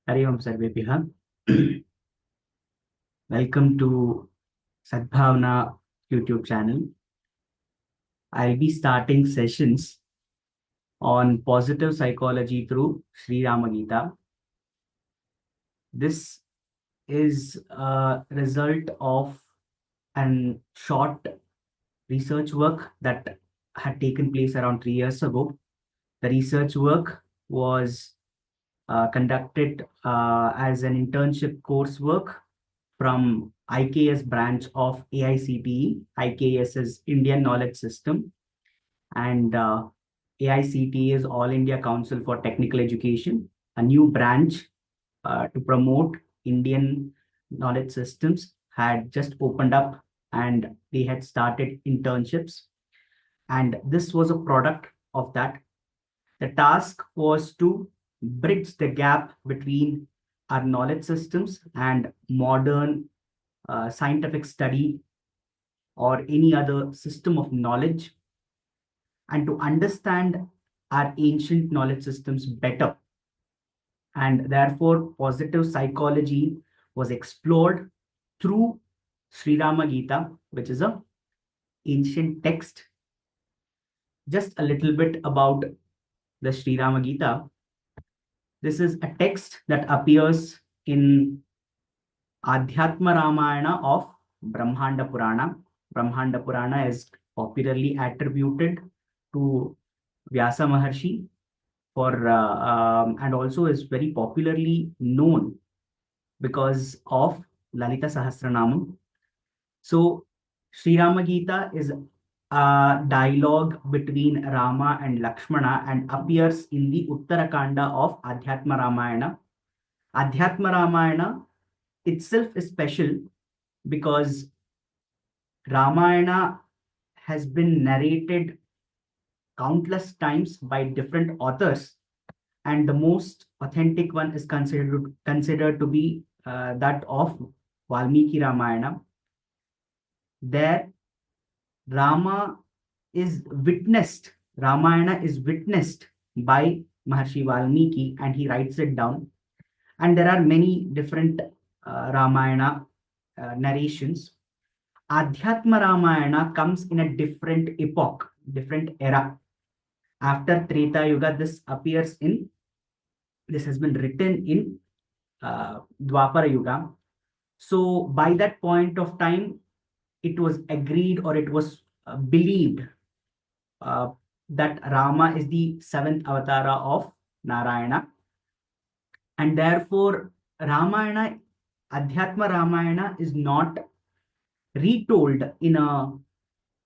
Hari Om Sarvebhyah. Welcome to Sadbhavana YouTube channel. I'll be starting sessions on positive psychology through Sri Rama Gita. This is a result of an short research work that had taken place around 3 years ago. The research work was conducted as an internship coursework from IKS branch of AICTE. IKS is Indian Knowledge System, and AICTE is All India Council for Technical Education, a new branch to promote Indian knowledge systems had just opened up, and they had started internships. And this was a product of that. The task was to bridge the gap between our knowledge systems and modern scientific study or any other system of knowledge, and to understand our ancient knowledge systems better. And therefore, positive psychology was explored through Sri Rama Gita, which is a ancient text. Just a little bit about the Sri Rama Gita. This is a text that appears in Adhyatma Ramayana of Brahmanda Purana. Brahmanda Purana is popularly attributed to Vyasa Maharshi and also is very popularly known because of Lalita Sahasranamam. So Sri Rama Gita is a dialogue between Rama and Lakshmana and appears in the Uttarakanda of Adhyatma Ramayana. Adhyatma Ramayana itself is special because Ramayana has been narrated countless times by different authors, and the most authentic one is considered to be that of Valmiki Ramayana. There, Ramayana is witnessed by Maharshi Valmiki, and he writes it down. And there are many different Ramayana narrations. Adhyatma Ramayana comes in a different epoch, different era. After Treta Yuga, this has been written in Dwapara Yuga. So by that point of time, it was agreed, or it was believed that Rama is the 7th avatara of Narayana. And therefore, Adhyatma Ramayana is not retold in a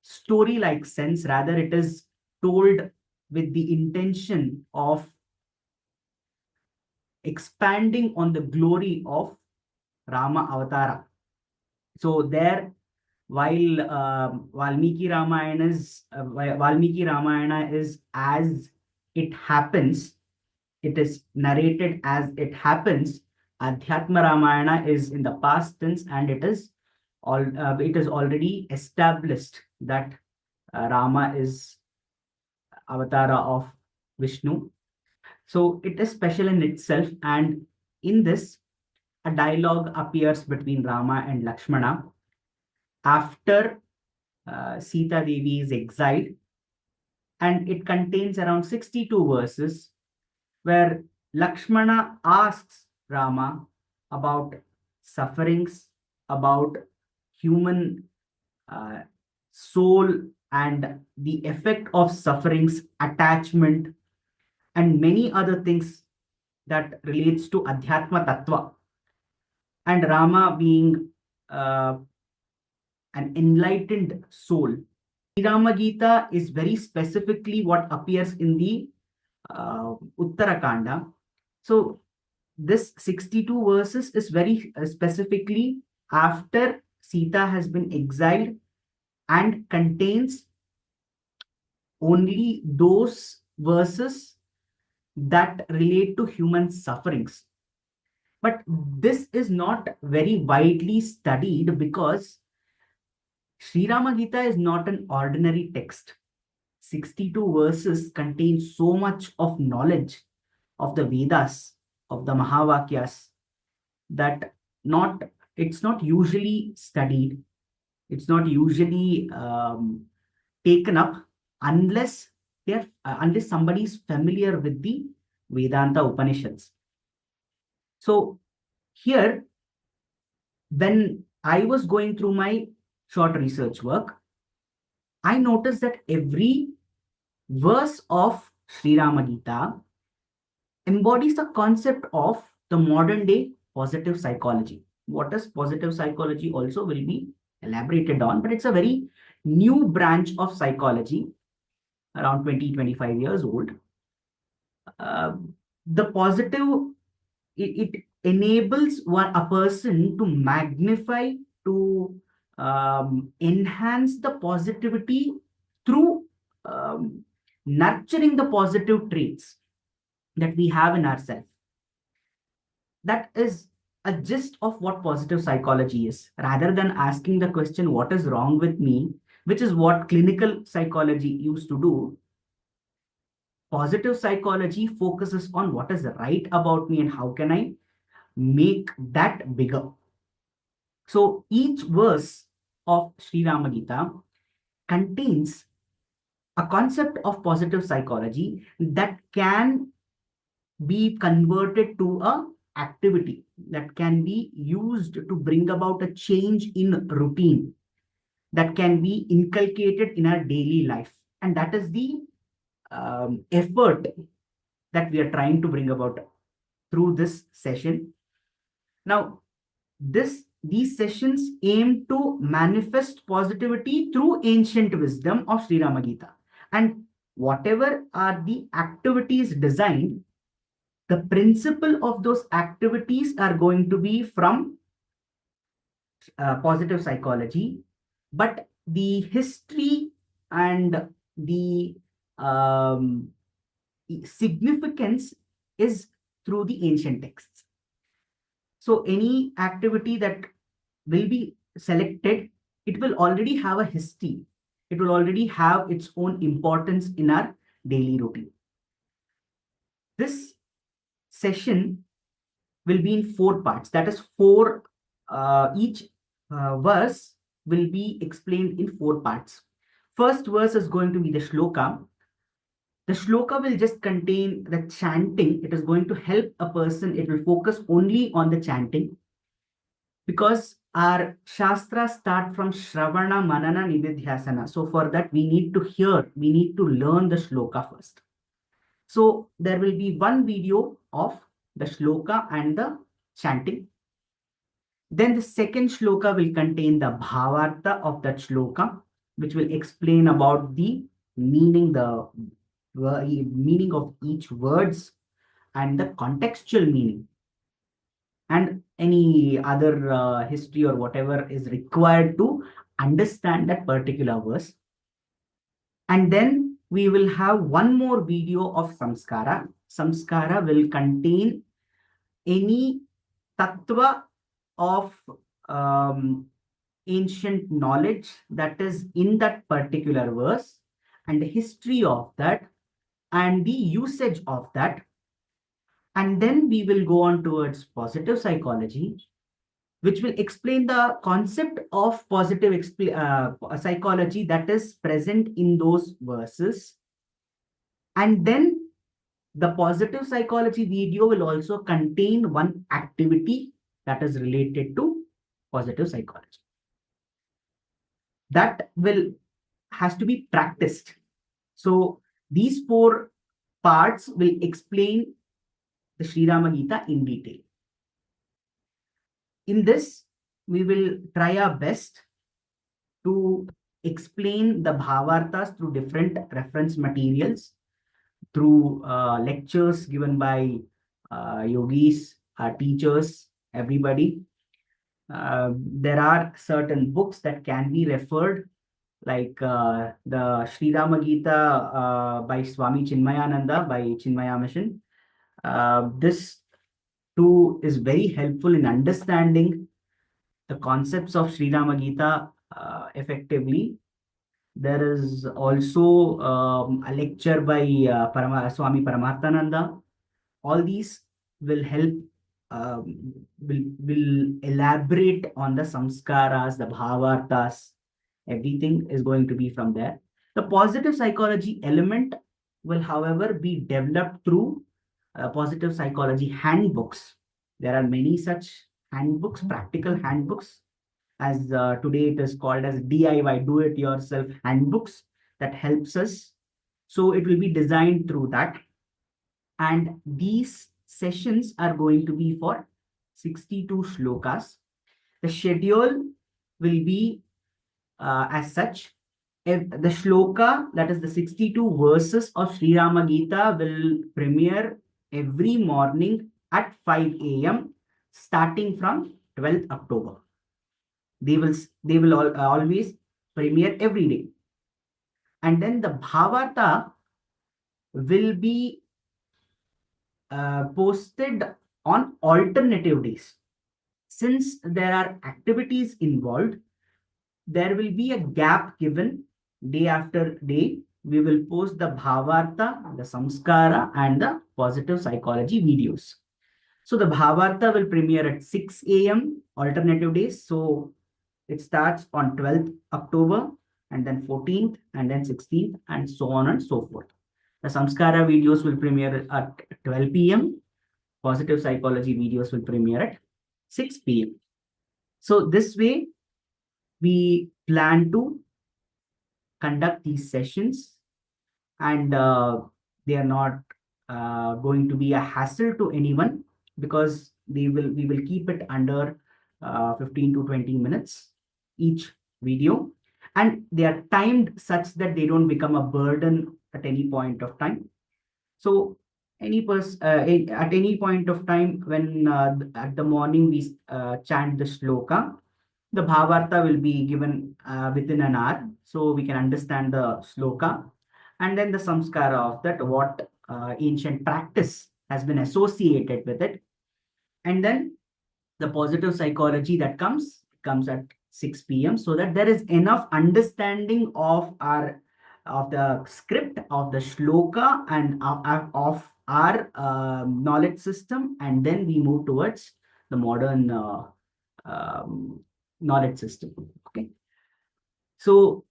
story-like sense. Rather, it is told with the intention of expanding on the glory of Rama Avatara. So there, while Valmiki Ramayana is as it happens, it is narrated as it happens. Adhyatma Ramayana is in the past tense, and it is already established that Rama is avatara of Vishnu. So it is special in itself, and in this, a dialogue appears between Rama and Lakshmana after Sita Devi is exiled, and it contains around 62 verses where Lakshmana asks Rama about sufferings, about human soul and the effect of sufferings, attachment, and many other things that relates to Adhyatma Tattva. And Rama being an enlightened soul. Sri Rama Gita is very specifically what appears in the Uttarakanda. So this 62 verses is very specifically after Sita has been exiled, and contains only those verses that relate to human sufferings. But this is not very widely studied because Sri Rama Gita is not an ordinary text. 62 verses contain so much of knowledge of the Vedas, of the Mahavakyas that not it's not usually studied, it's not usually taken up unless unless somebody is familiar with the Vedanta Upanishads. So here, when I was going through my short research work, I noticed that every verse of Sri Rama Gita embodies the concept of the modern day positive psychology. What is positive psychology also will be elaborated on, but it's a very new branch of psychology, around 20-25 years old. Uh, the positive, it enables a person to magnify, to enhance the positivity through nurturing the positive traits that we have in ourselves. That is a gist of what positive psychology is. Rather than asking the question, what is wrong with me, which is what clinical psychology used to do, positive psychology focuses on what is right about me and how can I make that bigger. So each verse of Sri Rama Gita contains a concept of positive psychology that can be converted to a activity, that can be used to bring about a change in routine, that can be inculcated in our daily life. And that is the effort that we are trying to bring about through this session. Now, these sessions aim to manifest positivity through ancient wisdom of Sri Rama Gita. And whatever are the activities designed, the principle of those activities are going to be from positive psychology, but the history and the um, significance is through the ancient texts. So any activity that will be selected, it will already have a history. It will already have its own importance in our daily routine. This session will be in 4 parts. That is each verse will be explained in 4 parts. First verse is going to be the shloka. The shloka will just contain the chanting. It is going to help a person. It will focus only on the chanting, because our shastras start from Shravana, Manana, Nididhyasana. So for that, we need to hear, we need to learn the shloka first. So there will be one video of the shloka and the chanting. Then the second shloka will contain the bhavartha of that shloka, which will explain about the meaning, the meaning of each words and the contextual meaning, and any other history or whatever is required to understand that particular verse. And then we will have one more video of samskara. Samskara will contain any tattva of ancient knowledge that is in that particular verse, and the history of that, and the usage of that. And then we will go on towards positive psychology, which will explain the concept of positive psychology that is present in those verses. And then the positive psychology video will also contain one activity that is related to positive psychology. That will has to be practiced. So these 4 parts will explain the Sri Rama Gita in detail. In this, we will try our best to explain the bhavarthas through different reference materials, through lectures given by yogis, teachers, everybody. There are certain books that can be referred, like the Sri Rama Gita by Swami Chinmayananda by Chinmaya Mission. This too is very helpful in understanding the concepts of Sri Rama Gita effectively. There is also a lecture by Swami Paramarthananda. All these will help, will elaborate on the samskaras, the bhavartas. Everything is going to be from there. The positive psychology element will, however, be developed through positive psychology handbooks. There are many such handbooks, practical handbooks, as today it is called as DIY, do it yourself handbooks, that helps us. So it will be designed through that. And these sessions are going to be for 62 shlokas. The schedule will be as such. If the shloka, that is the 62 verses of Sri Rama Gita, will premiere every morning at 5 a.m. starting from 12th October. They will always premiere every day. And then the Bhavarta will be posted on alternative days. Since there are activities involved, there will be a gap given day after day. We will post the Bhavarta, the Samskara, and the positive psychology videos. So the Bhavarta will premiere at 6 a.m. alternative days. So it starts on 12th October, and then 14th, and then 16th, and so on and so forth. The Samskara videos will premiere at 12 p.m. Positive psychology videos will premiere at 6 p.m. So this way, we plan to conduct these sessions, and they are not going to be a hassle to anyone, because we will keep it under 15 to 20 minutes each video, and they are timed such that they don't become a burden at any point of time. So at any point of time, when at the morning we chant the shloka, the Bhavarta will be given within an hour, so we can understand the sloka, and then the samskara of that, what ancient practice has been associated with it. And then the positive psychology that comes at 6 p.m., so that there is enough understanding of the script of the shloka and of our knowledge system, and then we move towards the modern um, knowledge system. Okay. So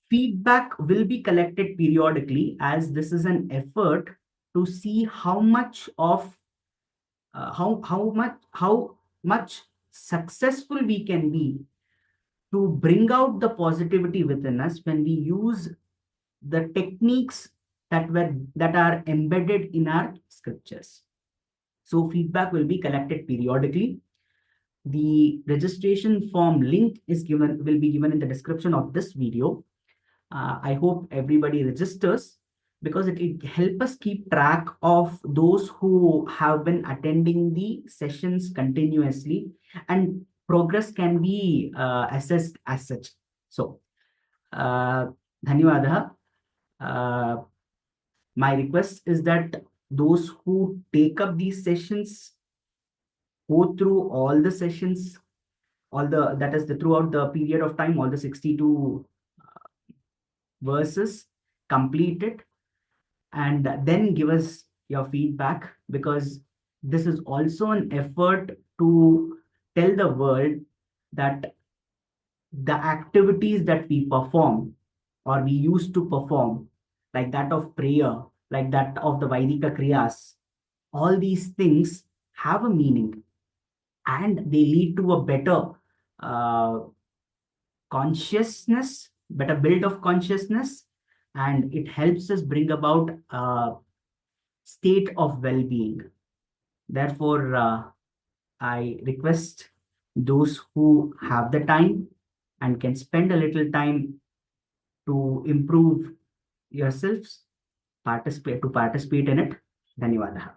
feedback will be collected periodically, as this is an effort to see how much of how much successful we can be to bring out the positivity within us when we use the techniques that are embedded in our scriptures. So feedback will be collected periodically. The registration form link will be given in the description of this video. I hope everybody registers, because it will help us keep track of those who have been attending the sessions continuously, and progress can be assessed as such. So, Dhanyawadaha. Uh, my request is that those who take up these sessions go through all the sessions, that is throughout the period of time, all the 62 verses, complete it, and then give us your feedback, because this is also an effort to tell the world that the activities that we perform, or we used to perform, like that of prayer, like that of the Vaidika Kriyas, all these things have a meaning, and they lead to a better uh, consciousness, better build of consciousness, and it helps us bring about a state of well-being. Therefore, I request those who have the time and can spend a little time to improve yourselves, participate in it. Dhanyawadaha.